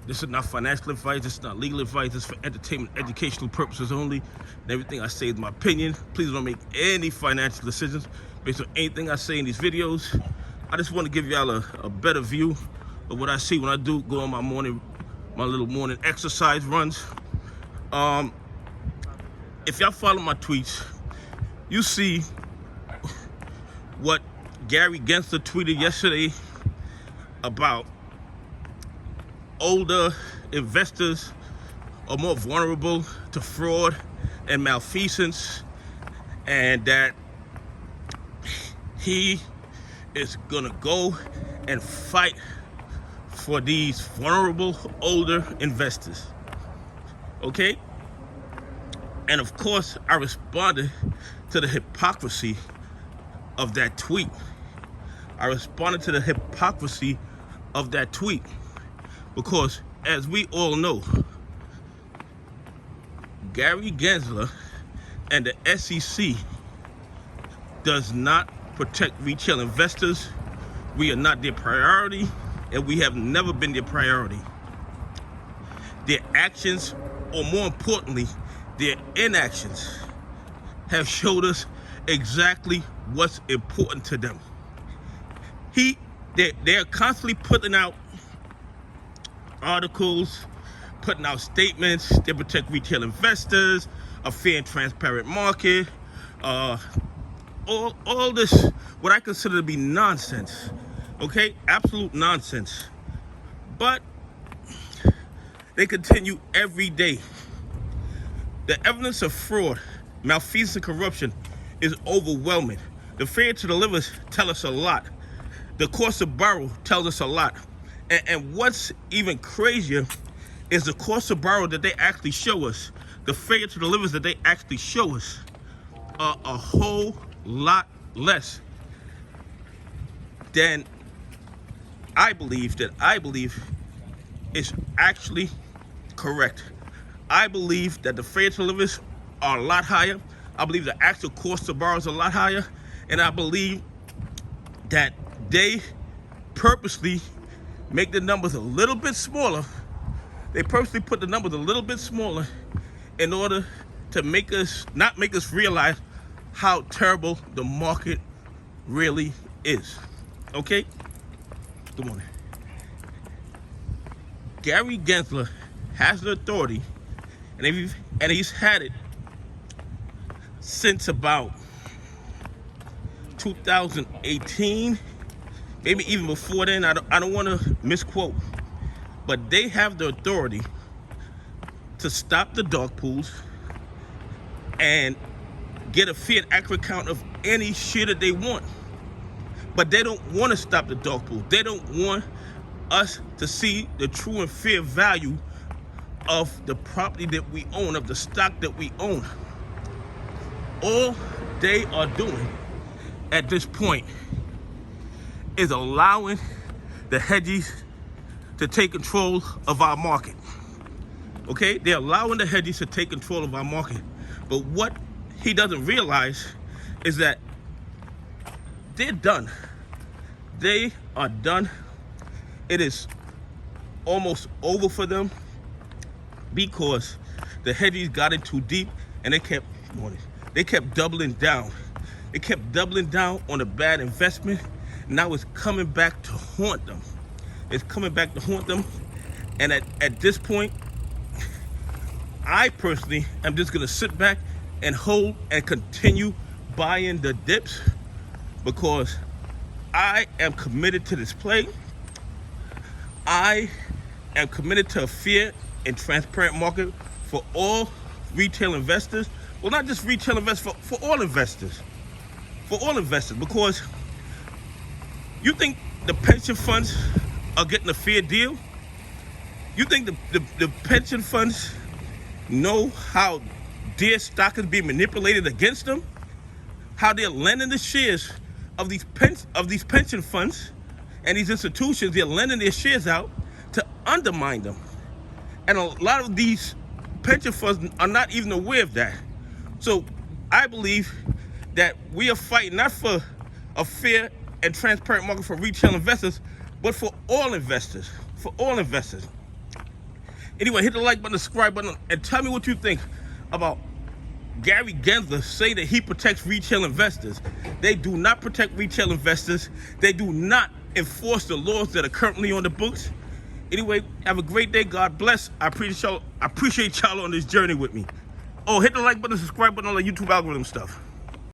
This is not financial advice. This is not legal advice. This is for entertainment, educational purposes only. And everything I say is my opinion. Please don't make any financial decisions based on anything I say in these videos. I just want to give y'all a better view of what I see when I do go on my little morning exercise runs. If y'all follow my tweets, you see what Gary Gensler tweeted yesterday about older investors are more vulnerable to fraud and malfeasance, and that he is gonna go and fight for these vulnerable older investors. Okay? And of course, I responded to the hypocrisy of that tweet. Because, as we all know, Gary Gensler and the SEC does not protect retail investors. We are not their priority, and we have never been their priority. Their actions, or more importantly, their inactions, have showed us exactly what's important to them. They're constantly putting out articles, putting out statements. They protect retail investors, a fair and transparent market, all this, what I consider to be nonsense, okay? Absolute nonsense. But they continue every day. The evidence of fraud, malfeasance, and corruption is overwhelming. The failure to deliver tell us a lot. The cost to borrow tells us a lot. And what's even crazier is the cost to borrow that they actually show us, the failure to deliver that they actually show us, are a whole lot less than I believe is actually correct. I believe that the failure to deliver are a lot higher. I believe the actual cost to borrow is a lot higher. And I believe that they purposely make the numbers a little bit smaller. They purposely put the numbers a little bit smaller in order to not make us realize how terrible the market really is. Okay? Good morning. Gary Gensler has the authority, and he's had it since about 2018, maybe even before then. I don't want to misquote, but they have the authority to stop the dark pools and get a fair and accurate count of any shit that they want. But they don't want to stop the dark pool. They don't want us to see the true and fair value of the property that we own, of the stock that we own. All they are doing at this point is allowing the hedgies to take control of our market. Okay? They're allowing the hedgies to take control of our market. But what he doesn't realize is that they're done. They are done. It is almost over for them because the hedgies got in too deep and they kept doubling down. They kept doubling down on a bad investment. Now it's coming back to haunt them. It's coming back to haunt them. And at this point, I personally am just gonna sit back and hold and continue buying the dips because I am committed to this play. I am committed to a fair and transparent market for all retail investors. Well, not just retail investors, for all investors. For all investors, because you think the pension funds are getting a fair deal? You think the pension funds know how their stock is being manipulated against them? How they're lending the shares of these pension funds and these institutions, they're lending their shares out to undermine them. And a lot of these pension funds are not even aware of that. So I believe that we are fighting not for a fair and transparent market for retail investors, but for all investors. For all investors. Anyway, hit the like button, the subscribe button, and tell me what you think about Gary Gensler say that he protects retail investors. They do not protect retail investors. They do not enforce the laws that are currently on the books. Anyway, have a great day. God bless. I appreciate y'all on this journey with me. Oh, hit the like button, subscribe button, all the YouTube algorithm stuff.